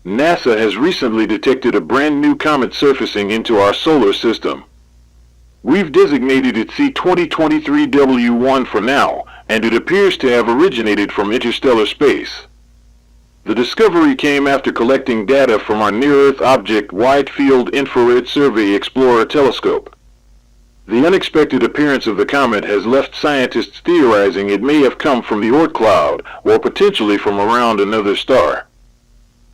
NASA has recently detected a brand new comet surfacing into our solar system. We've designated it C2023W1 for now, and it appears to have originated from interstellar space. The discovery came after collecting data from our Near-Earth Object Wide Field Infrared Survey Explorer telescope. The unexpected appearance of the comet has left scientists theorizing it may have come from the Oort cloud, or potentially from around another star.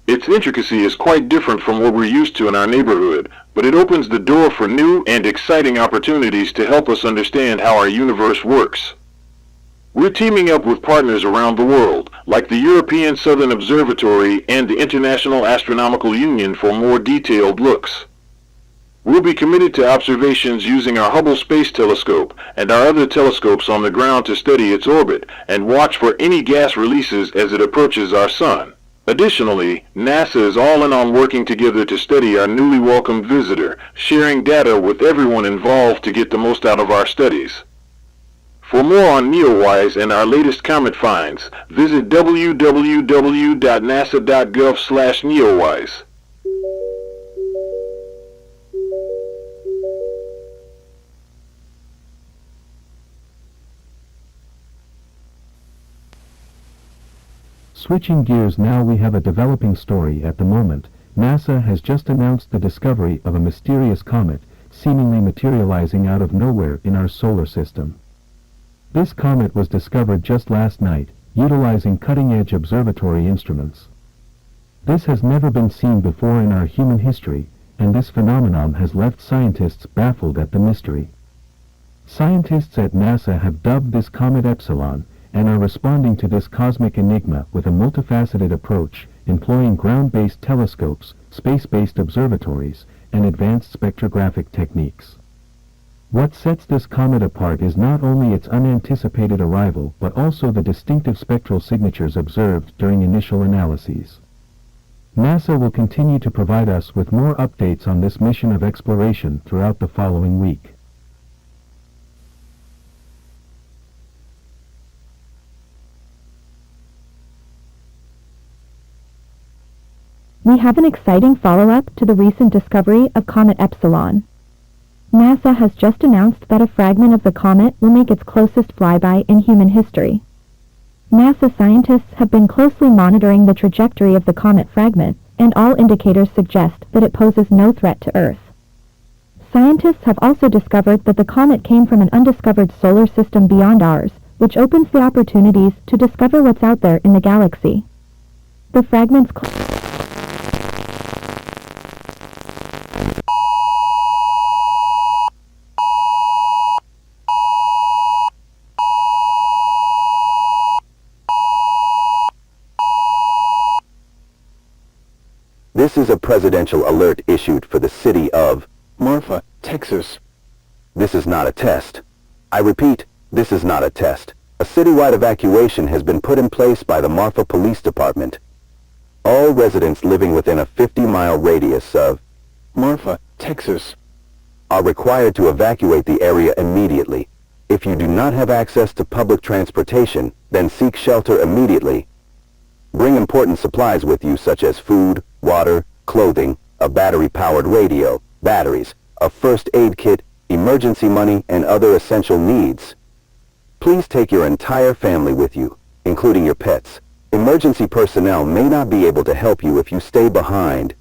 Its intricacy is quite different from what we're used to in our neighborhood, but it opens the door for new and exciting opportunities to help us understand how our universe works. We're teaming up with partners around the world, like the European Southern Observatory and the International Astronomical Union, for more detailed looks. We'll be committed to observations using our Hubble Space Telescope and our other telescopes on the ground to study its orbit and watch for any gas releases as it approaches our Sun. Additionally, NASA is all in on working together to study our newly welcomed visitor, sharing data with everyone involved to get the most out of our studies. For more on NEOWISE and our latest comet finds, visit www.nasa.gov/NEOWISE. Switching gears now, we have a developing story at the moment. NASA has just announced the discovery of a mysterious comet, seemingly materializing out of nowhere in our solar system. This comet was discovered just last night, utilizing cutting-edge observatory instruments. This has never been seen before in our human history, and this phenomenon has left scientists baffled at the mystery. Scientists at NASA have dubbed this comet Epsilon, and are responding to this cosmic enigma with a multifaceted approach, employing ground-based telescopes, space-based observatories, and advanced spectrographic techniques. What sets this comet apart is not only its unanticipated arrival, but also the distinctive spectral signatures observed during initial analyses. NASA will continue to provide us with more updates on this mission of exploration throughout the following week. We have an exciting follow-up to the recent discovery of comet Epsilon. NASA has just announced that a fragment of the comet will make its closest flyby in human history. NASA scientists have been closely monitoring the trajectory of the comet fragment, and all indicators suggest that it poses no threat to Earth. Scientists have also discovered that the comet came from an undiscovered solar system beyond ours, which opens the opportunities to discover what's out there in the galaxy. The fragment's This is a presidential alert issued for the city of Marfa, Texas. This is not a test. I repeat, this is not a test. A citywide evacuation has been put in place by the Marfa Police Department. All residents living within a 50-mile radius of Marfa, Texas, are required to evacuate the area immediately. If you do not have access to public transportation, then seek shelter immediately. Bring important supplies with you such as food, water, clothing, a battery-powered radio, batteries, a first aid kit, emergency money, and other essential needs. Please take your entire family with you, including your pets. Emergency personnel may not be able to help you if you stay behind.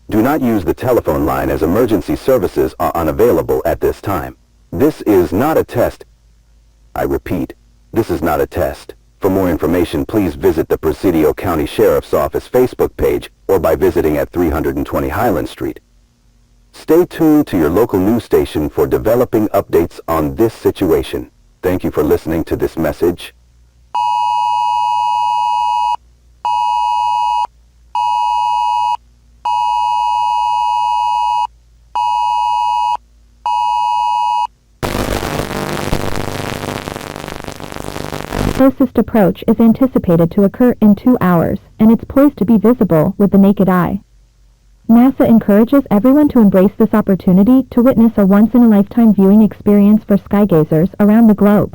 Do not use the telephone line as emergency services are unavailable at this time. This is not a test. I repeat, this is not a test. For more information, please visit the Presidio County Sheriff's Office Facebook page or by visiting at 320 Highland Street. Stay tuned to your local news station for developing updates on this situation. Thank you for listening to this message. closest approach is anticipated to occur in 2 hours, and it's poised to be visible with the naked eye. NASA encourages everyone to embrace this opportunity to witness a once-in-a-lifetime viewing experience for skygazers around the globe.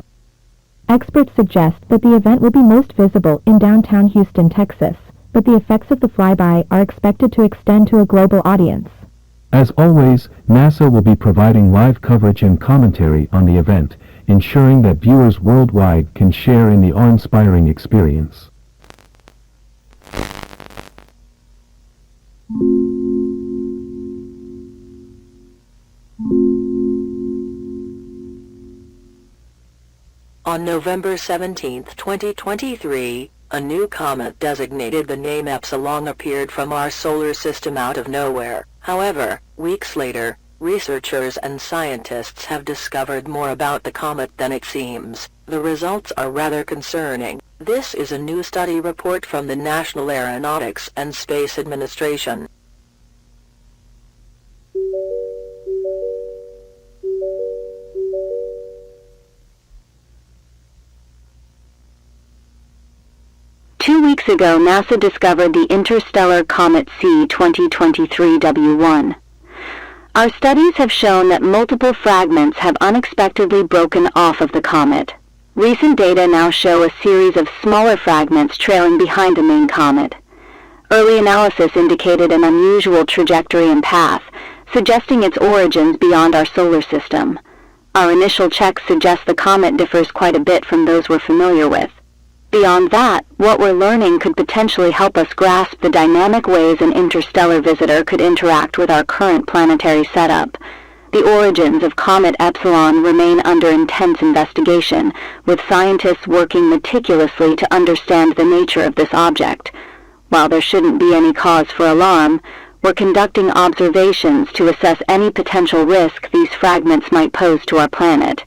Experts suggest that the event will be most visible in downtown Houston, Texas, but the effects of the flyby are expected to extend to a global audience. As always, NASA will be providing live coverage and commentary on the event, ensuring that viewers worldwide can share in the awe-inspiring experience. On November 17, 2023, a new comet designated the name Epsilon appeared from our solar system out of nowhere. However, weeks later, researchers and scientists have discovered more about the comet than it seems. The results are rather concerning. This is a new study report from the National Aeronautics and Space Administration. Two weeks ago, NASA discovered the interstellar comet C 2023 W1. Our studies have shown that multiple fragments have unexpectedly broken off of the comet. Recent data now show a series of smaller fragments trailing behind the main comet. Early analysis indicated an unusual trajectory and path, suggesting its origins beyond our solar system. Our initial checks suggest the comet differs quite a bit from those we're familiar with. Beyond that, what we're learning could potentially help us grasp the dynamic ways an interstellar visitor could interact with our current planetary setup. The origins of Comet Epsilon remain under intense investigation, with scientists working meticulously to understand the nature of this object. While there shouldn't be any cause for alarm, we're conducting observations to assess any potential risk these fragments might pose to our planet.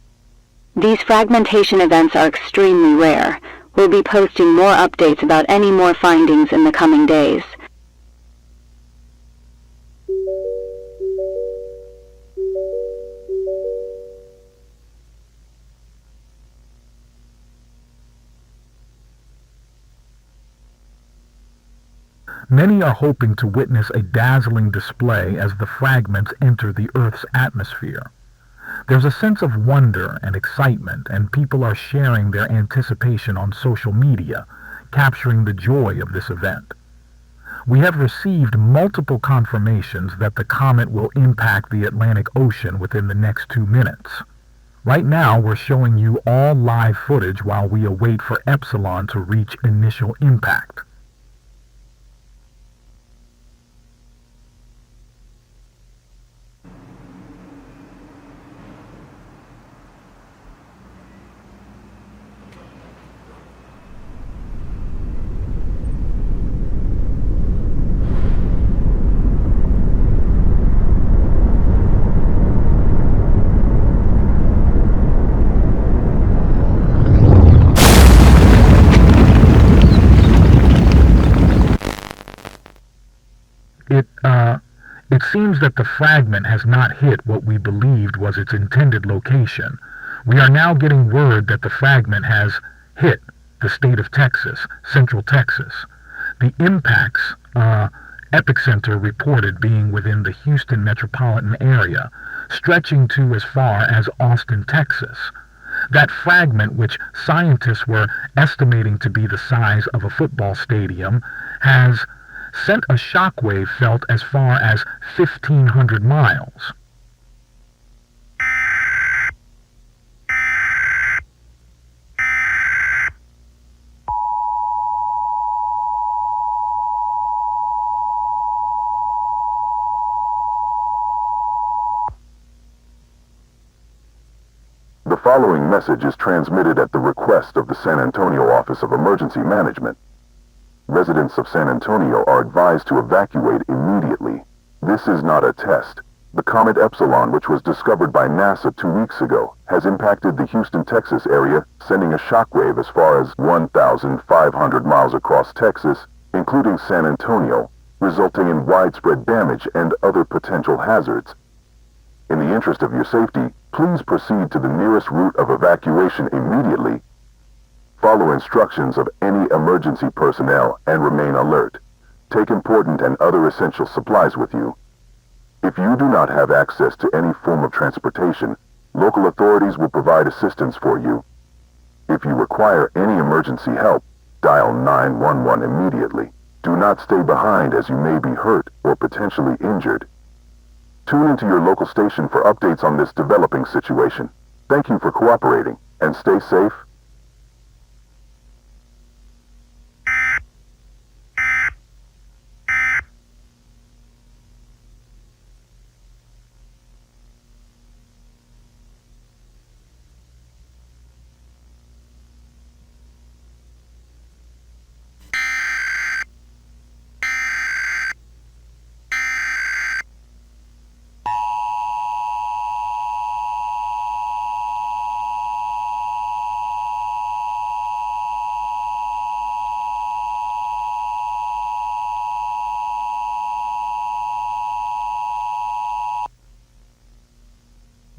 These fragmentation events are extremely rare. We'll be posting more updates about any more findings in the coming days. Many are hoping to witness a dazzling display as the fragments enter the Earth's atmosphere. There's a sense of wonder and excitement, and people are sharing their anticipation on social media, capturing the joy of this event. We have received multiple confirmations that the comet will impact the Atlantic Ocean within the next 2 minutes. Right now, we're showing you all live footage while we await for Epsilon to reach initial impact. It seems that the fragment has not hit what we believed was its intended location. We are now getting word that the fragment has hit the state of Texas, Central Texas. The impact's epicenter reported being within the Houston metropolitan area, stretching to as far as Austin, Texas. That fragment, which scientists were estimating to be the size of a football stadium, has sent a shockwave felt as far as 1,500 miles. The following message is transmitted at the request of the San Antonio Office of Emergency Management. Residents of San Antonio are advised to evacuate immediately. This is not a test. The comet Epsilon, which was discovered by NASA 2 weeks ago, has impacted the Houston, Texas area, sending a shockwave as far as 1,500 miles across Texas, including San Antonio, resulting in widespread damage and other potential hazards. In the interest of your safety, please proceed to the nearest route of evacuation immediately. Follow instructions of any emergency personnel and remain alert. Take important and other essential supplies with you. If you do not have access to any form of transportation, local authorities will provide assistance for you. If you require any emergency help, dial 911 immediately. Do not stay behind as you may be hurt or potentially injured. Tune into your local station for updates on this developing situation. Thank you for cooperating, and stay safe.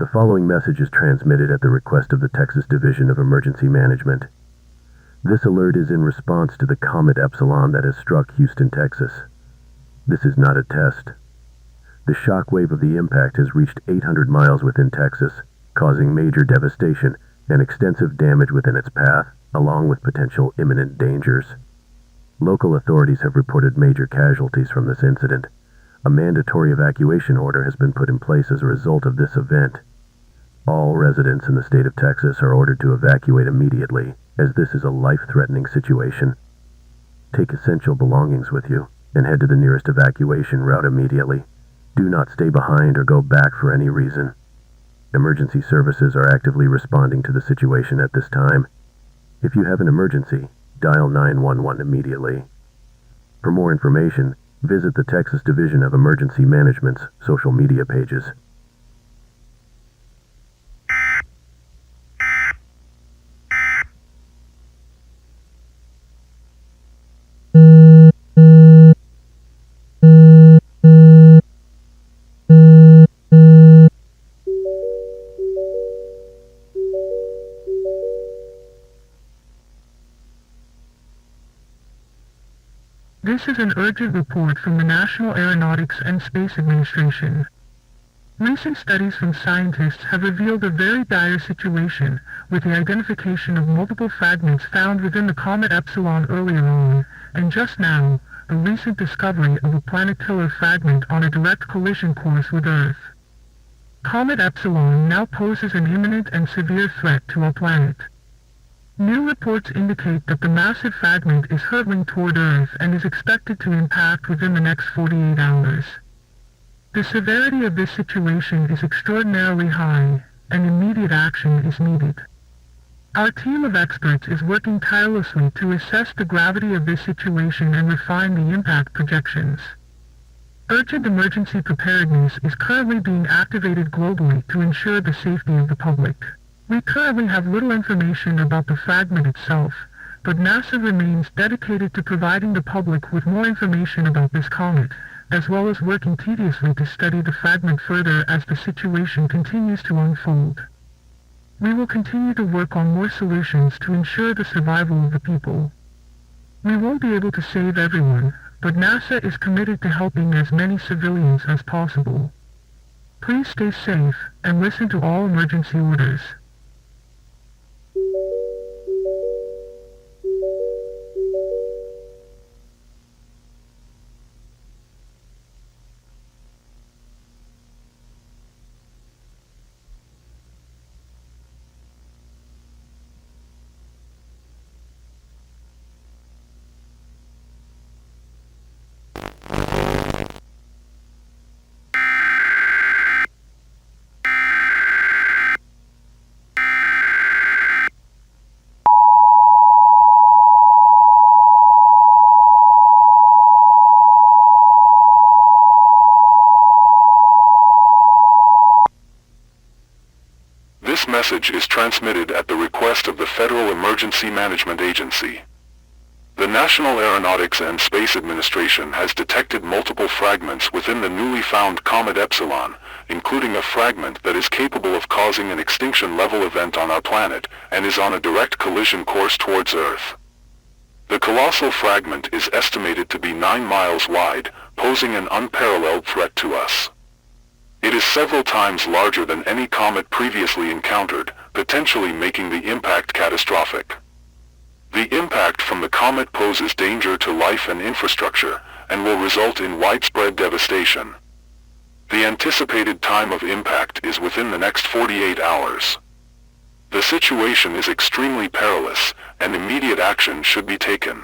The following message is transmitted at the request of the Texas Division of Emergency Management. This alert is in response to the comet Epsilon that has struck Houston, Texas. This is not a test. The shock wave of the impact has reached 800 miles within Texas, causing major devastation and extensive damage within its path, along with potential imminent dangers. Local authorities have reported major casualties from this incident. A mandatory evacuation order has been put in place as a result of this event. All residents in the state of Texas are ordered to evacuate immediately, as this is a life-threatening situation. Take essential belongings with you, and head to the nearest evacuation route immediately. Do not stay behind or go back for any reason. Emergency services are actively responding to the situation at this time. If you have an emergency, dial 911 immediately. For more information, visit the Texas Division of Emergency Management's social media pages. This is an urgent report from the National Aeronautics and Space Administration. Recent studies from scientists have revealed a very dire situation with the identification of multiple fragments found within the comet Epsilon earlier on, and just now, the recent discovery of a planet-killer fragment on a direct collision course with Earth. Comet Epsilon now poses an imminent and severe threat to our planet. New reports indicate that the massive fragment is hurtling toward Earth and is expected to impact within the next 48 hours. The severity of this situation is extraordinarily high, and immediate action is needed. Our team of experts is working tirelessly to assess the gravity of this situation and refine the impact projections. Urgent emergency preparedness is currently being activated globally to ensure the safety of the public. We currently have little information about the fragment itself, but NASA remains dedicated to providing the public with more information about this comet, as well as working tediously to study the fragment further as the situation continues to unfold. We will continue to work on more solutions to ensure the survival of the people. We won't be able to save everyone, but NASA is committed to helping as many civilians as possible. Please stay safe and listen to all emergency orders. This message is transmitted at the request of the Federal Emergency Management Agency. The National Aeronautics and Space Administration has detected multiple fragments within the newly found comet Epsilon, including a fragment that is capable of causing an extinction-level event on our planet and is on a direct collision course towards Earth. The colossal fragment is estimated to be 9 miles wide, posing an unparalleled threat to us. It is several times larger than any comet previously encountered, potentially making the impact catastrophic. The impact from the comet poses danger to life and infrastructure, and will result in widespread devastation. The anticipated time of impact is within the next 48 hours. The situation is extremely perilous, and immediate action should be taken.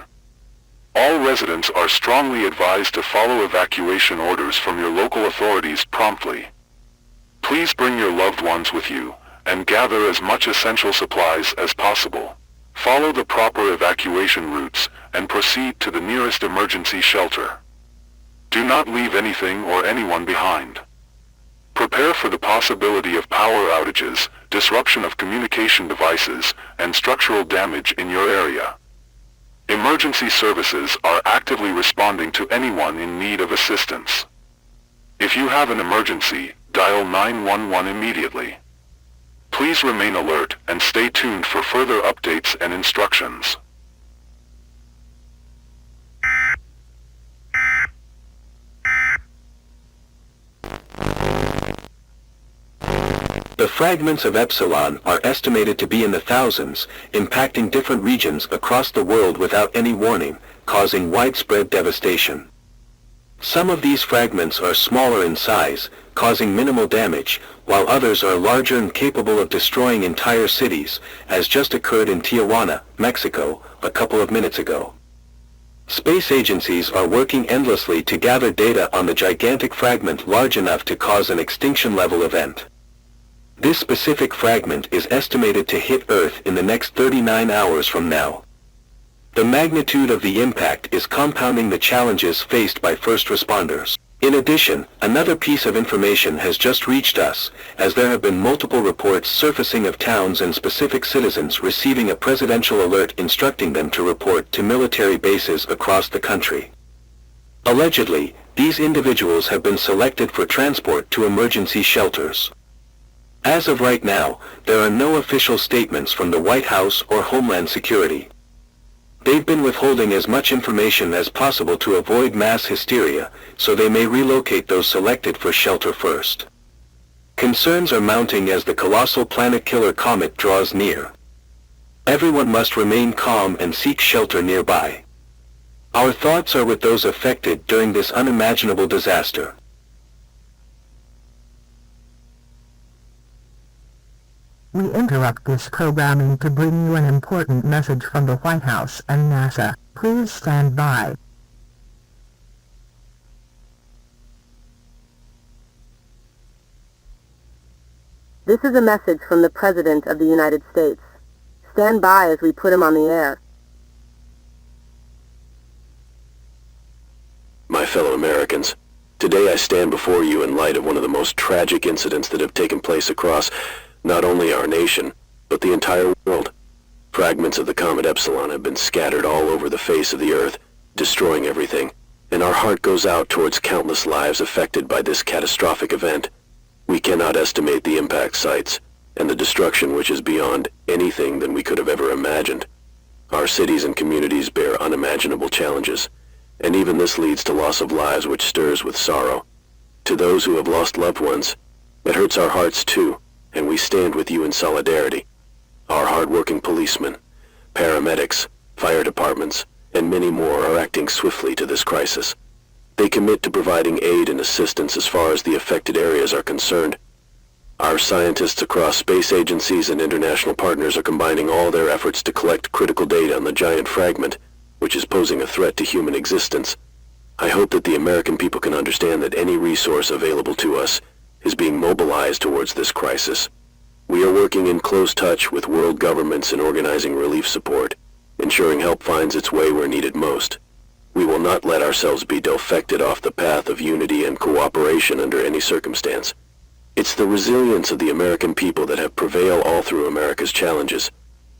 All residents are strongly advised to follow evacuation orders from your local authorities promptly. Please bring your loved ones with you, and gather as much essential supplies as possible. Follow the proper evacuation routes, and proceed to the nearest emergency shelter. Do not leave anything or anyone behind. Prepare for the possibility of power outages, disruption of communication devices, and structural damage in your area. Emergency services are actively responding to anyone in need of assistance. If you have an emergency, dial 911 immediately. Please remain alert and stay tuned for further updates and instructions. The fragments of Epsilon are estimated to be in the thousands, impacting different regions across the world without any warning, causing widespread devastation. Some of these fragments are smaller in size, causing minimal damage, while others are larger and capable of destroying entire cities, as just occurred in Tijuana, Mexico, a couple of minutes ago. Space agencies are working endlessly to gather data on the gigantic fragment large enough to cause an extinction-level event. This specific fragment is estimated to hit Earth in the next 39 hours from now. The magnitude of the impact is compounding the challenges faced by first responders. In addition, another piece of information has just reached us, as there have been multiple reports surfacing of towns and specific citizens receiving a presidential alert instructing them to report to military bases across the country. Allegedly, these individuals have been selected for transport to emergency shelters. As of right now, there are no official statements from the White House or Homeland Security. They've been withholding as much information as possible to avoid mass hysteria, so they may relocate those selected for shelter first. Concerns are mounting as the colossal planet-killer comet draws near. Everyone must remain calm and seek shelter nearby. Our thoughts are with those affected during this unimaginable disaster. We interrupt this programming to bring you an important message from the White House and NASA. Please stand by. This is a message from the President of the United States. Stand by as we put him on the air. My fellow Americans, today I stand before you in light of one of the most tragic incidents that have taken place across not only our nation, but the entire world. Fragments of the comet Epsilon have been scattered all over the face of the Earth, destroying everything, and our heart goes out towards countless lives affected by this catastrophic event. We cannot estimate the impact sites, and the destruction which is beyond anything that we could have ever imagined. Our cities and communities bear unimaginable challenges, and even this leads to loss of lives which stirs with sorrow. To those who have lost loved ones, it hurts our hearts too, and we stand with you in solidarity. Our hard-working policemen, paramedics, fire departments, and many more are acting swiftly to this crisis. They commit to providing aid and assistance as far as the affected areas are concerned. Our scientists across space agencies and international partners are combining all their efforts to collect critical data on the giant fragment, which is posing a threat to human existence. I hope that the American people can understand that any resource available to us is being mobilized towards this crisis. We are working in close touch with world governments in organizing relief support, ensuring help finds its way where needed most. We will not let ourselves be defected off the path of unity and cooperation under any circumstance. It's the resilience of the American people that have prevailed all through America's challenges.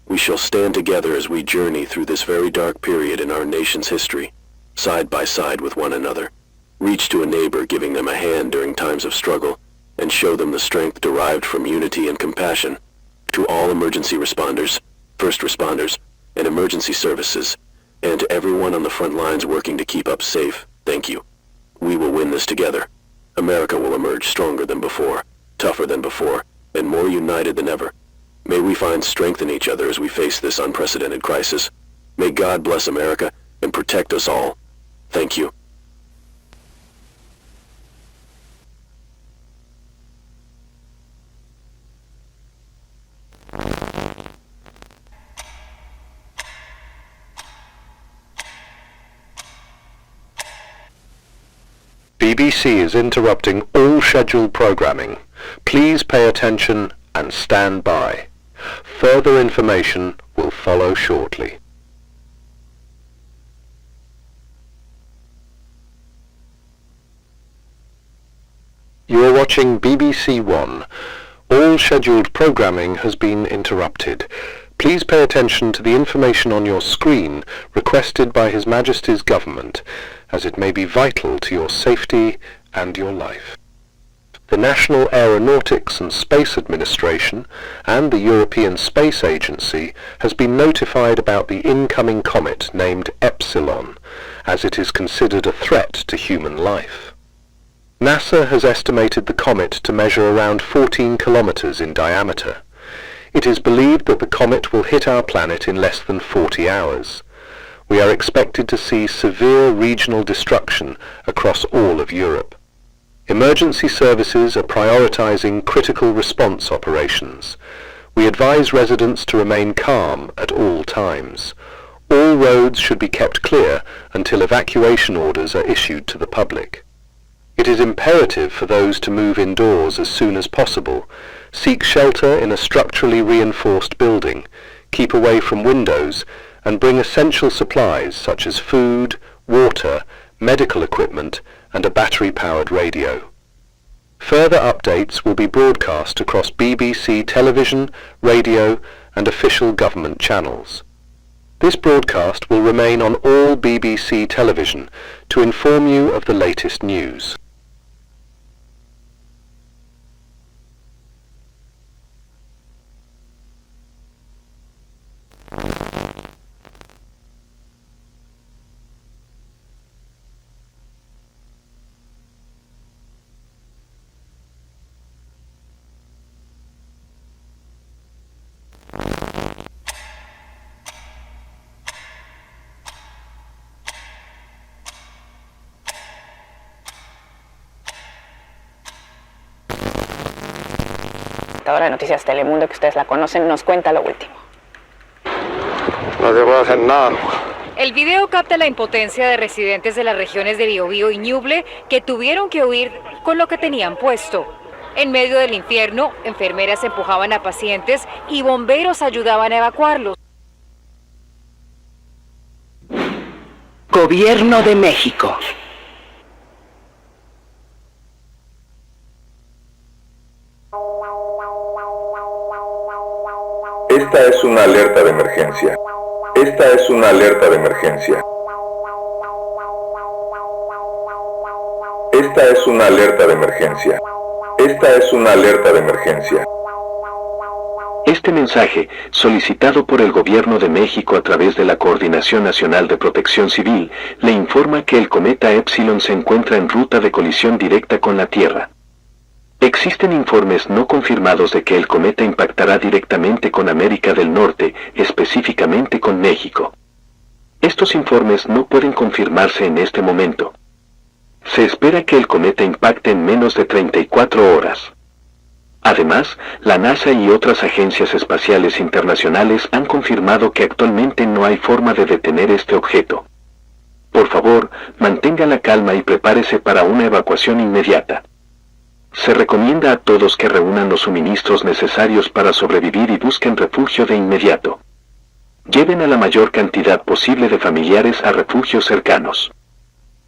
We shall stand together as we journey through this very dark period in our nation's history, side by side with one another. Reach to a neighbor, giving them a hand during times of struggle, and show them the strength derived from unity and compassion. To all emergency responders, first responders, and emergency services, and to everyone on the front lines working to keep us safe, thank you. We will win this together. America will emerge stronger than before, tougher than before, and more united than ever. May we find strength in each other as we face this unprecedented crisis. May God bless America and protect us all. Thank you. BBC is interrupting all scheduled programming. Please pay attention and stand by. Further information will follow shortly. You are watching BBC One. All scheduled programming has been interrupted. Please pay attention to the information on your screen requested by His Majesty's Government, as it may be vital to your safety and your life. The National Aeronautics and Space Administration and the European Space Agency has been notified about the incoming comet named Epsilon, as it is considered a threat to human life. NASA has estimated the comet to measure around 14 kilometers in diameter. It is believed that the comet will hit our planet in less than 40 hours. We are expected to see severe regional destruction across all of Europe. Emergency services are prioritizing critical response operations. We advise residents to remain calm at all times. All roads should be kept clear until evacuation orders are issued to the public. It is imperative for those to move indoors as soon as possible. Seek shelter in a structurally reinforced building, keep away from windows, and bring essential supplies such as food, water, medical equipment, and a battery-powered radio. Further updates will be broadcast across BBC television, radio, and official government channels. This broadcast will remain on all BBC television to inform you of the latest news. Ahora de Noticias Telemundo, que ustedes la conocen, nos cuenta lo último. No se puede hacer nada. El video capta la impotencia de residentes de las regiones de Biobío y Ñuble que tuvieron que huir con lo que tenían puesto. En medio del infierno, enfermeras empujaban a pacientes y bomberos ayudaban a evacuarlos. Gobierno de México. Esta es una alerta de emergencia. Esta es una alerta de emergencia. Esta es una alerta de emergencia. Esta es una alerta de emergencia. Este mensaje, solicitado por el Gobierno de México a través de la Coordinación Nacional de Protección Civil, le informa que el cometa Epsilon se encuentra en ruta de colisión directa con la Tierra. Existen informes no confirmados de que el cometa impactará directamente con América del Norte, específicamente con México. Estos informes no pueden confirmarse en este momento. Se espera que el cometa impacte en menos de 34 horas. Además, la NASA y otras agencias espaciales internacionales han confirmado que actualmente no hay forma de detener este objeto. Por favor, mantenga la calma y prepárese para una evacuación inmediata. Se recomienda a todos que reúnan los suministros necesarios para sobrevivir y busquen refugio de inmediato. Lleven a la mayor cantidad posible de familiares a refugios cercanos.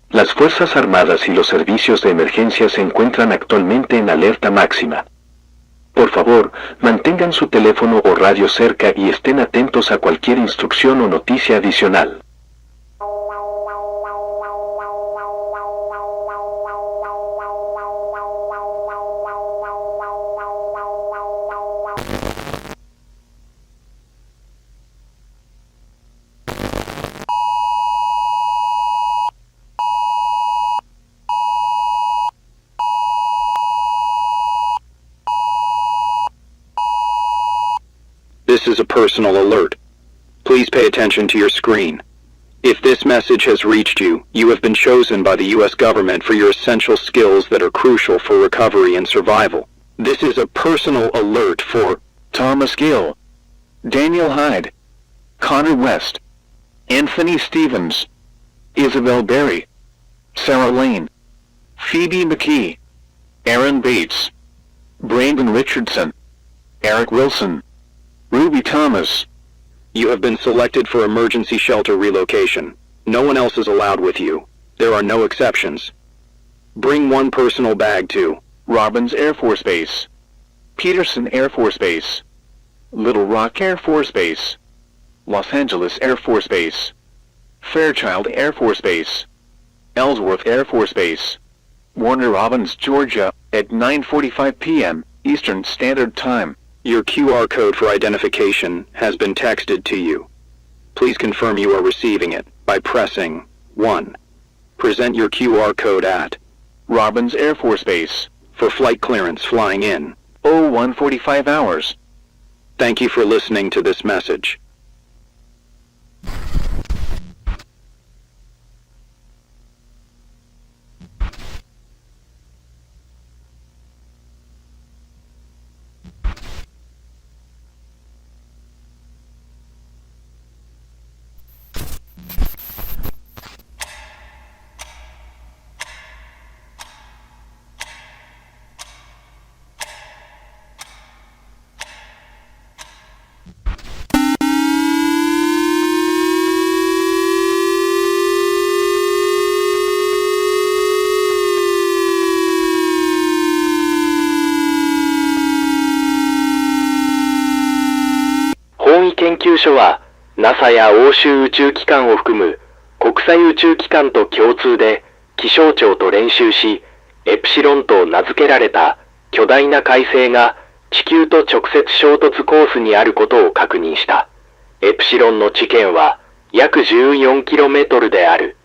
Las Fuerzas Armadas y los servicios de emergencia se encuentran actualmente en alerta máxima. Por favor, mantengan su teléfono o radio cerca y estén atentos a cualquier instrucción o noticia adicional. This is a personal alert. Please pay attention to your screen. If this message has reached you, you have been chosen by the U.S. government for your essential skills that are crucial for recovery and survival. This is a personal alert for Thomas Gill, Daniel Hyde, Connor West, Anthony Stevens, Isabel Berry, Sarah Lane, Phoebe McKee, Aaron Bates, Brandon Richardson, Eric Wilson, Ruby Thomas. You have been selected for emergency shelter relocation. No one else is allowed with you. There are no exceptions. Bring one personal bag to Robbins Air Force Base, Peterson Air Force Base, Little Rock Air Force Base, Los Angeles Air Force Base, Fairchild Air Force Base, Ellsworth Air Force Base, Warner Robins, Georgia, at 9:45 p.m. Eastern Standard Time. Your QR code for identification has been texted to you. Please confirm you are receiving it by pressing 1. Present your QR code at Robbins Air Force Base for flight clearance flying in 01:45 hours. Thank you for listening to this message.研究所は NASA や欧州宇宙機関を含む国際宇宙機関と共通で気象庁と連収し、エプシロンと名付けられた巨大な彗星が地球と直接衝突コースにあることを確認した。エプシロンの地圏は約 14km である。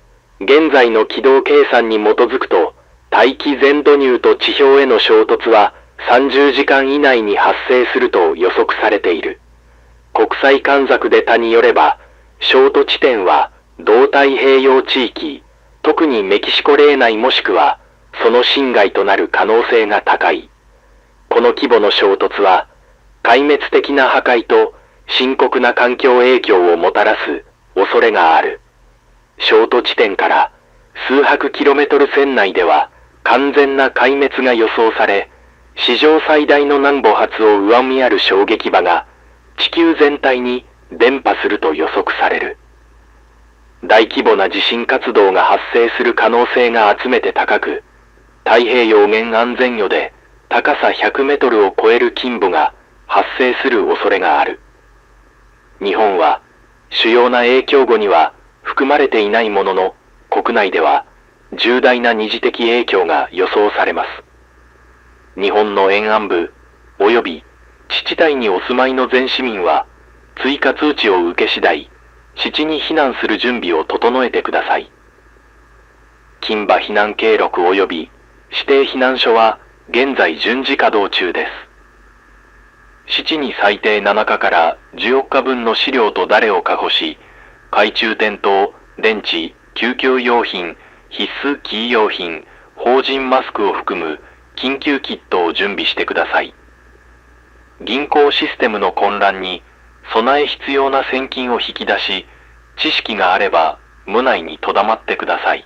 現在の軌道計算に基づくと、大気全土入と地表への衝突は30時間以内に発生すると予測されている。国際観測データによれば、衝突地点は同太平洋地域、特にメキシコ嶺内もしくはその侵害となる可能性が高い。この規模の衝突は、壊滅的な破壊と深刻な環境影響をもたらす恐れがある。衝突地点から数百キロメートル圏内では完全な壊滅が予想され、史上最大の南北発を上回る衝撃波が地球全体に伝播すると予測される。大規模な地震活動が発生する可能性が集めて高く、太平洋沿安全域で高さ100メートルを超える金母が発生する恐れがある。日本は主要な影響後には含まれていないものの、国内では重大な二次的影響が予想されます。日本の沿岸部及び自治体にお住まいの全市民は、追加通知を受け次第、基地に避難する準備を整えてください。近場避難経路及び指定避難所は現在順次稼働中です。基地に最低7日から14日分の資料とダレを確保し、懐中電灯、電池、救急用品、必須キー用品、法人マスクを含む緊急キットを準備してください。銀行システムの混乱に備え必要な先金を引き出し、知識があれば無内に留まってください。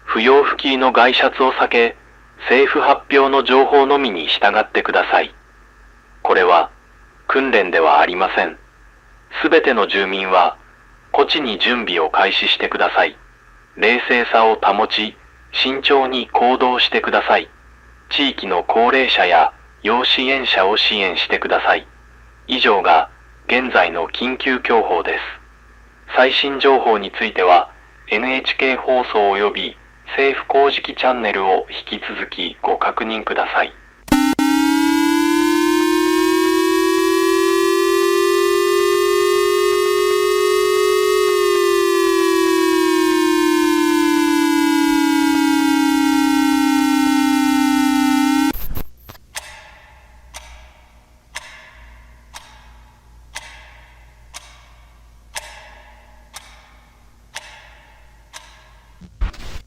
不要不急の外出を避け、政府発表の情報のみに従ってください。これは訓練ではありません。すべての住民は個地に準備を開始してください。冷静さを保ち、慎重に行動してください。地域の高齢者や要支援者を支援してください。以上が現在の緊急情報です。最新情報については NHK 放送及び政府公式チャンネルを引き続きご確認ください。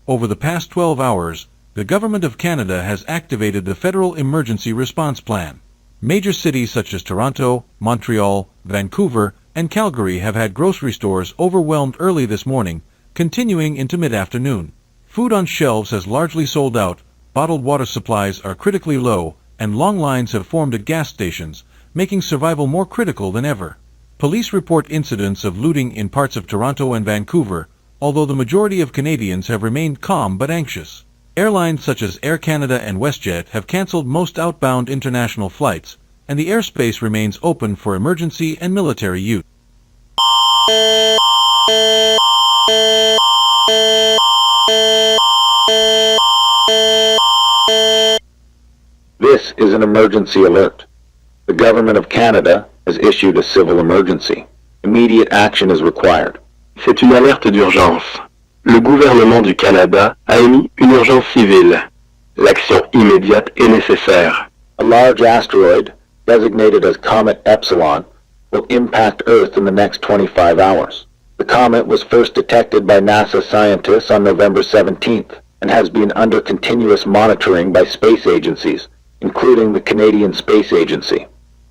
over the past 12 hours, the Government of Canada has activated the Federal Emergency Response Plan. Major cities such as Toronto, Montreal, Vancouver, and Calgary have had grocery stores overwhelmed early this morning, continuing into mid-afternoon. Food on shelves has largely sold out, bottled water supplies are critically low, and long lines have formed at gas stations, making survival more critical than ever. Police report incidents of looting in parts of Toronto and Vancouver, although the majority of Canadians have remained calm but anxious. Airlines such as Air Canada and WestJet have cancelled most outbound international flights, and the airspace remains open for emergency and military use. This is an emergency alert. The Government of Canada has issued a civil emergency. Immediate action is required. C'est une alerte d'urgence. Le gouvernement du Canada a émis une urgence civile. L'action immédiate est nécessaire. A large asteroid, designated as Comet Epsilon, will impact Earth in the next 25 hours. The comet was first detected by NASA scientists on November 17th and has been under continuous monitoring by space agencies, including the Canadian Space Agency.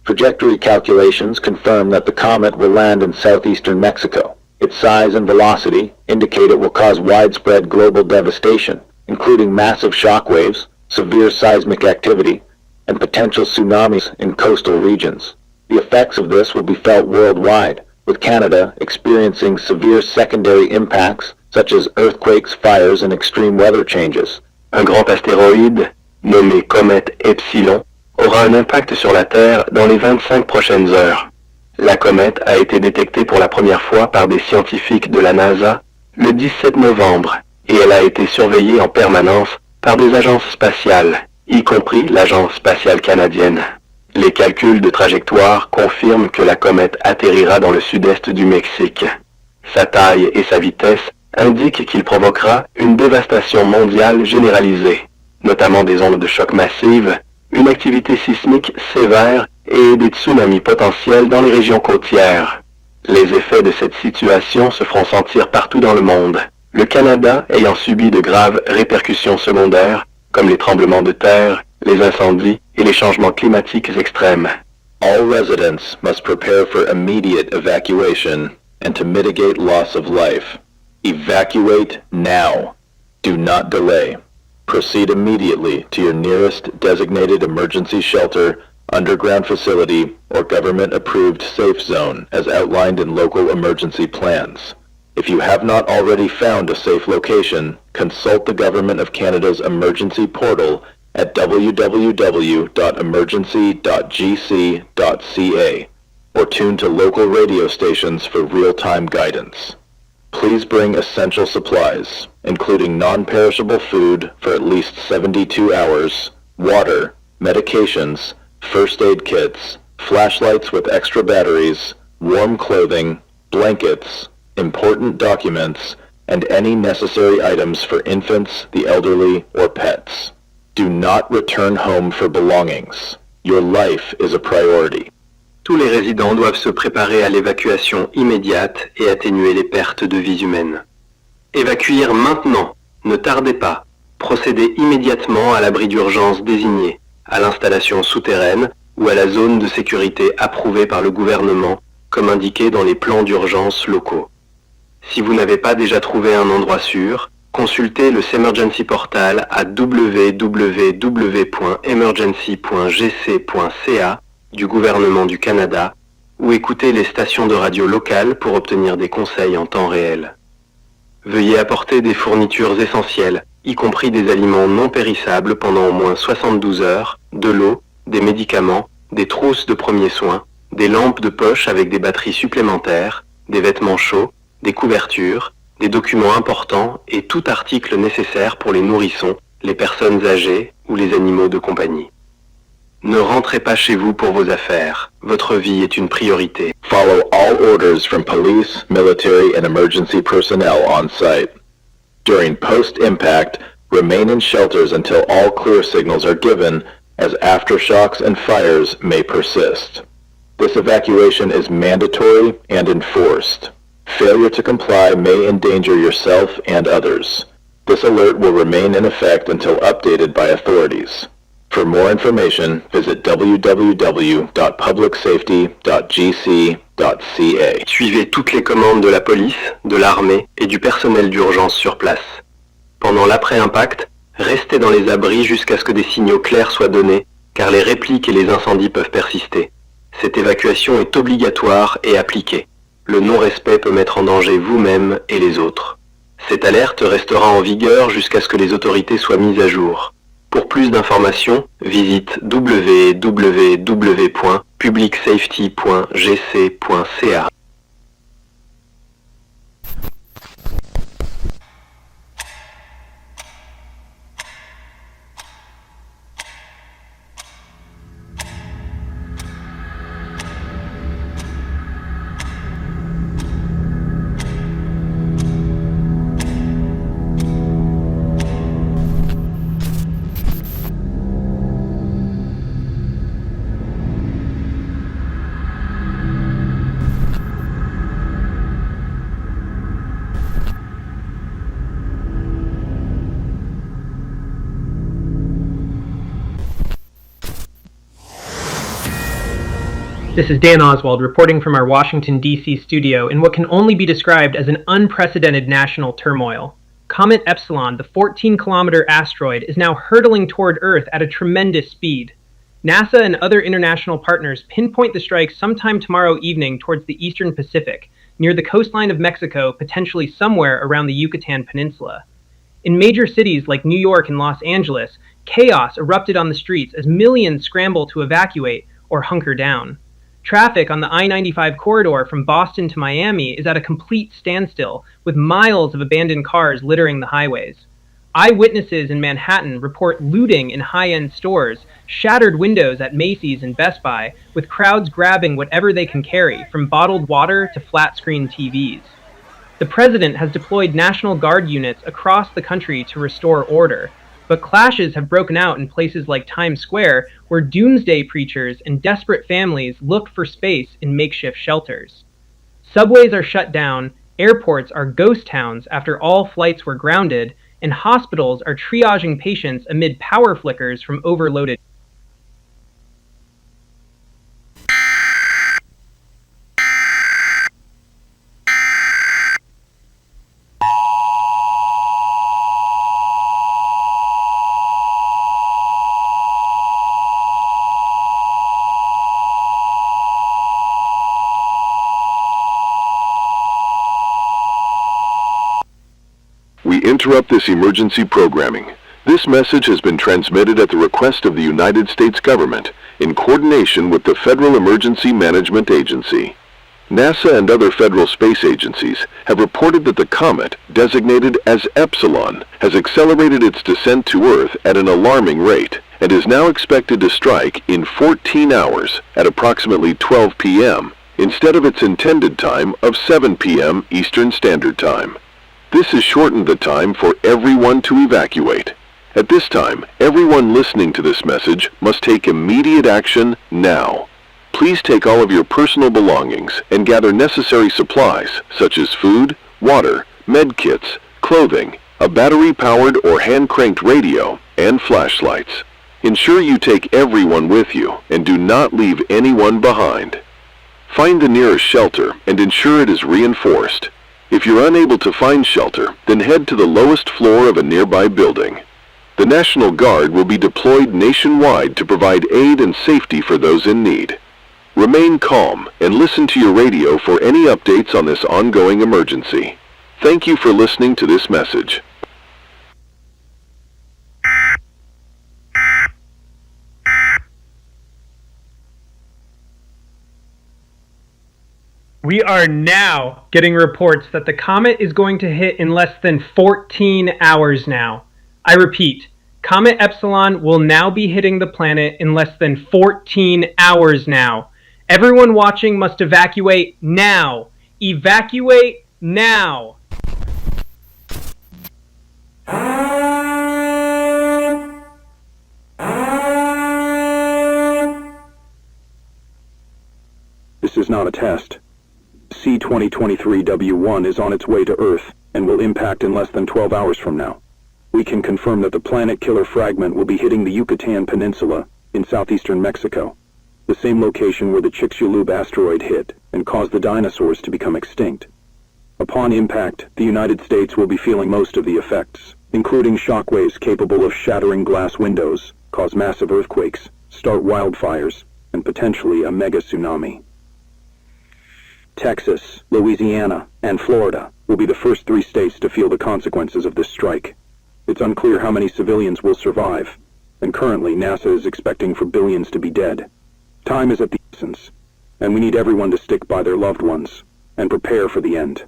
Trajectory calculations confirm that the comet will land in southeastern Mexico. Its size and velocity indicate it will cause widespread global devastation, including massive shockwaves, severe seismic activity, and potential tsunamis in coastal regions. The effects of this will be felt worldwide, with Canada experiencing severe secondary impacts such as earthquakes, fires, and extreme weather changes. Un grand astéroïde, nommé comète Epsilon, aura un impact sur la Terre dans les 25 prochaines heures. La comète a été détectée pour la première fois par des scientifiques de la NASA le 17 novembre et elle a été surveillée en permanence par des agences spatiales, y compris l'Agence spatiale canadienne. Les calculs de trajectoire confirment que la comète atterrira dans le sud-est du Mexique. Sa taille et sa vitesse indiquent qu'il provoquera une dévastation mondiale généralisée, notamment des ondes de choc massives, une activité sismique sévère et des tsunamis potentiels dans les régions côtières. Les effets de cette situation se feront sentir partout dans le monde, le Canada ayant subi de graves répercussions secondaires, comme les tremblements de terre, les incendies et les changements climatiques extrêmes. All residents must prepare for immediate evacuation and to mitigate loss of life. Evacuate now. Do not delay. Proceed immediately to your nearest designated emergency shelter, underground facility, or government-approved safe zone as outlined in local emergency plans. If you have not already found a safe location, consult the Government of Canada's emergency portal at www.emergency.gc.ca or tune to local radio stations for real-time guidance. Please bring essential supplies, including non-perishable food for at least 72 hours, water, medications, first aid kits, flashlights with extra batteries, warm clothing, blankets, important documents, and any necessary items for infants, the elderly, or pets. Do not return home for belongings. Your life is a priority. Tous les résidents doivent se préparer à l'évacuation immédiate et atténuer les pertes de vies humaines. Évacuer maintenant, ne tardez pas. Procédez immédiatement à l'abri d'urgence désigné, à l'installation souterraine ou à la zone de sécurité approuvée par le gouvernement, comme indiqué dans les plans d'urgence locaux. Si vous n'avez pas déjà trouvé un endroit sûr, consultez le Emergency Portal à www.emergency.gc.ca du gouvernement du Canada ou écoutez les stations de radio locales pour obtenir des conseils en temps réel. Veuillez apporter des fournitures essentielles, y compris des aliments non périssables pendant au moins 72 heures, de l'eau, des médicaments, des trousses de premiers soins, des lampes de poche avec des batteries supplémentaires, des vêtements chauds, des couvertures, des documents importants et tout article nécessaire pour les nourrissons, les personnes âgées ou les animaux de compagnie. Ne rentrez pas chez vous pour vos affaires. Votre vie est une priorité. Follow all orders from police, military, and emergency personnel on site. During post-impact, remain in shelters until all clear signals are given, as aftershocks and fires may persist. This evacuation is mandatory and enforced. Failure to comply may endanger yourself and others. This alert will remain in effect until updated by authorities. For more information, visit www.publicsafety.gc.ca. Suivez toutes les commandes de la police, de l'armée et du personnel d'urgence sur place. Pendant l'après-impact, restez dans les abris jusqu'à ce que des signaux clairs soient donnés, car les répliques et les incendies peuvent persister. Cette évacuation est obligatoire et appliquée. Le non-respect peut mettre en danger vous-même et les autres. Cette alerte restera en vigueur jusqu'à ce que les autorités soient mises à jour. Pour plus d'informations, visite www.publicsafety.gc.ca. This is Dan Oswald reporting from our Washington, D.C. studio in what can only be described as an unprecedented national turmoil. Comet Epsilon, the 14-kilometer asteroid, is now hurtling toward Earth at a tremendous speed. NASA and other international partners pinpoint the strike sometime tomorrow evening towards the eastern Pacific, near the coastline of Mexico, potentially somewhere around the Yucatan Peninsula. In major cities like New York and Los Angeles, chaos erupted on the streets as millions scramble to evacuate or hunker down. Traffic on the I-95 corridor from Boston to Miami is at a complete standstill, with miles of abandoned cars littering the highways. Eyewitnesses in Manhattan report looting in high-end stores, shattered windows at Macy's and Best Buy, with crowds grabbing whatever they can carry, from bottled water to flat-screen TVs. The president has deployed National Guard units across the country to restore order, but clashes have broken out in places like Times Square, where doomsday preachers and desperate families look for space in makeshift shelters. Subways are shut down, airports are ghost towns after all flights were grounded, and hospitals are triaging patients amid power flickers from overloaded. Interrupt this emergency programming. This message has been transmitted at the request of the United States government in coordination with the Federal Emergency Management Agency. NASA and other federal space agencies have reported that the comet, designated as Epsilon, has accelerated its descent to Earth at an alarming rate and is now expected to strike in 14 hours at approximately 12 p.m. instead of its intended time of 7 p.m. Eastern Standard Time. This has shortened the time for everyone to evacuate. At this time, everyone listening to this message must take immediate action now. Please take all of your personal belongings and gather necessary supplies such as food, water, med kits, clothing, a battery-powered or hand-cranked radio, and flashlights. Ensure you take everyone with you and do not leave anyone behind. Find the nearest shelter and ensure it is reinforced. If you're unable to find shelter, then head to the lowest floor of a nearby building. The National Guard will be deployed nationwide to provide aid and safety for those in need. Remain calm and listen to your radio for any updates on this ongoing emergency. Thank you for listening to this message. We are now getting reports that the comet is going to hit in less than 14 hours now. I repeat, Comet Epsilon will now be hitting the planet in less than 14 hours now. Everyone watching must evacuate now. Evacuate now. This is not a test. C-2023W1 is on its way to Earth and will impact in less than 12 hours from now. We can confirm that the planet-killer fragment will be hitting the Yucatan Peninsula in southeastern Mexico, the same location where the Chicxulub asteroid hit and caused the dinosaurs to become extinct. Upon impact, the United States will be feeling most of the effects, including shockwaves capable of shattering glass windows, cause massive earthquakes, start wildfires, and potentially a mega tsunami. Texas, Louisiana, and Florida will be the first 3 states to feel the consequences of this strike. It's unclear how many civilians will survive, and currently NASA is expecting for billions to be dead. Time is at the essence, and we need everyone to stick by their loved ones and prepare for the end.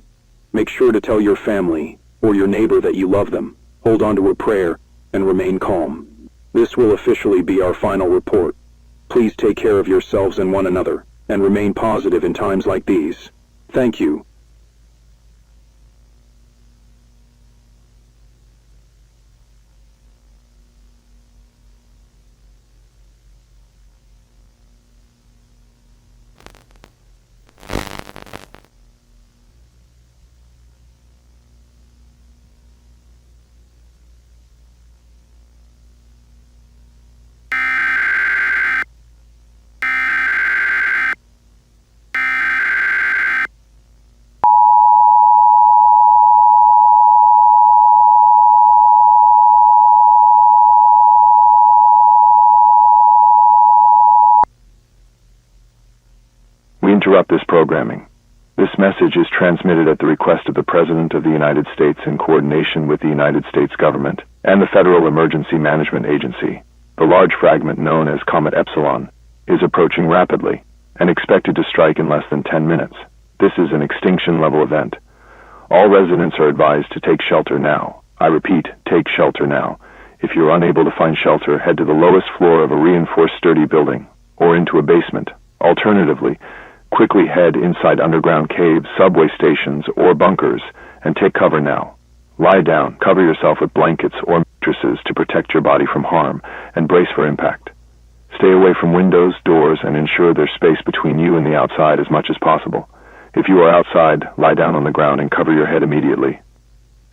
Make sure to tell your family or your neighbor that you love them, hold on to a prayer, and remain calm. This will officially be our final report. Please take care of yourselves and one another, and remain positive in times like these. Thank you. We interrupt this programming. This message is transmitted at the request of the President of the United States in coordination with the United States government and the Federal Emergency Management Agency. The large fragment known as Comet Epsilon is approaching rapidly and expected to strike in less than 10 minutes. This is an extinction-level event. All residents are advised to take shelter now. I repeat, take shelter now. If you are unable to find shelter, head to the lowest floor of a reinforced sturdy building or into a basement. Alternatively, quickly head inside underground caves, subway stations, or bunkers, and take cover now. Lie down, cover yourself with blankets or mattresses to protect your body from harm, and brace for impact. Stay away from windows, doors, and ensure there's space between you and the outside as much as possible. If you are outside, lie down on the ground and cover your head immediately.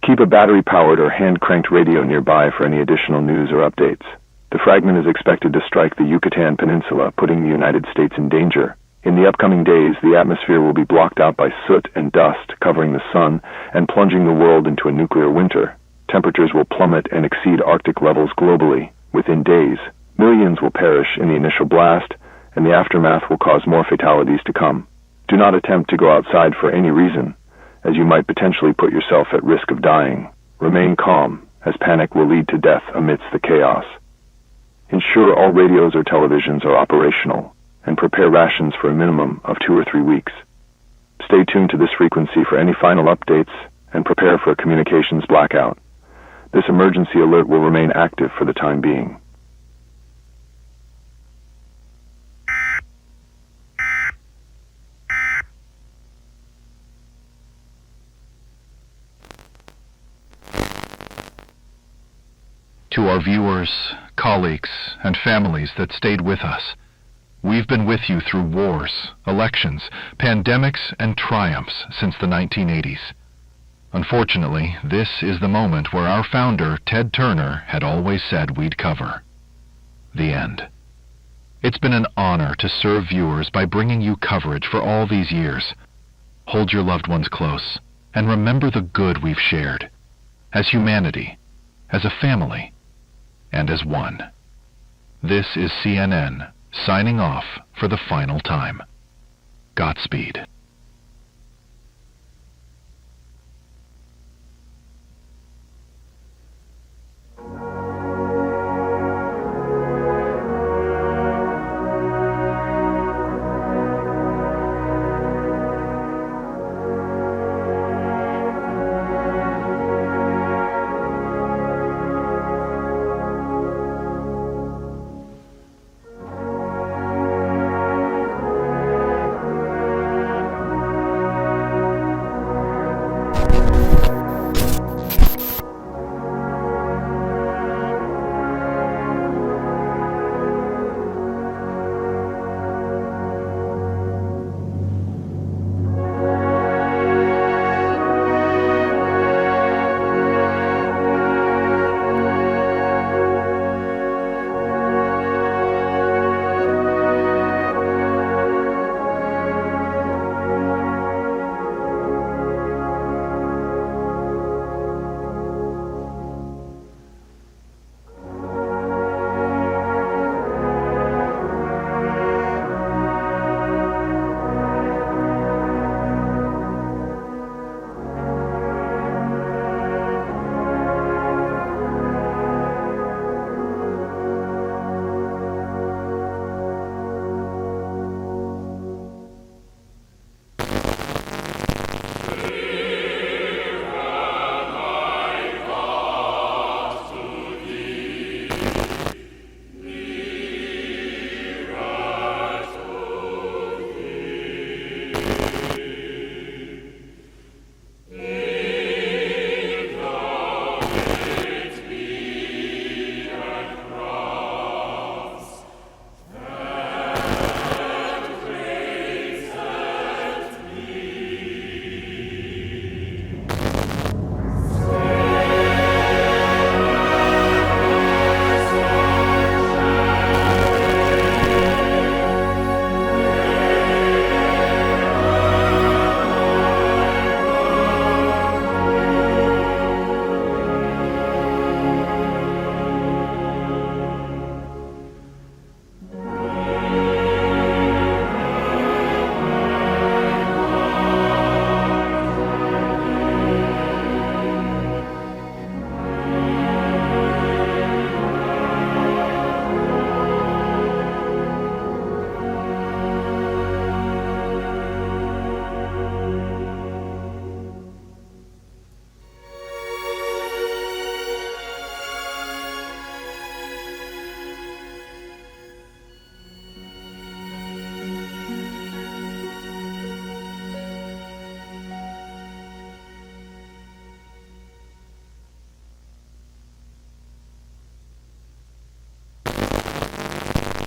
Keep a battery-powered or hand-cranked radio nearby for any additional news or updates. The fragment is expected to strike the Yucatan Peninsula, putting the United States in danger. In the upcoming days, the atmosphere will be blocked out by soot and dust covering the sun and plunging the world into a nuclear winter. Temperatures will plummet and exceed Arctic levels globally. Within days, millions will perish in the initial blast, and the aftermath will cause more fatalities to come. Do not attempt to go outside for any reason, as you might potentially put yourself at risk of dying. Remain calm, as panic will lead to death amidst the chaos. Ensure all radios or televisions are operational, and prepare rations for a minimum of 2 or 3 weeks. Stay tuned to this frequency for any final updates and prepare for a communications blackout. This emergency alert will remain active for the time being. To our viewers, colleagues, and families that stayed with us, we've been with you through wars, elections, pandemics, and triumphs since the 1980s. Unfortunately, this is the moment where our founder, Ted Turner, had always said we'd cover. The end. It's been an honor to serve viewers by bringing you coverage for all these years. Hold your loved ones close, and remember the good we've shared, as humanity, as a family, and as one. This is CNN, signing off for the final time. Godspeed.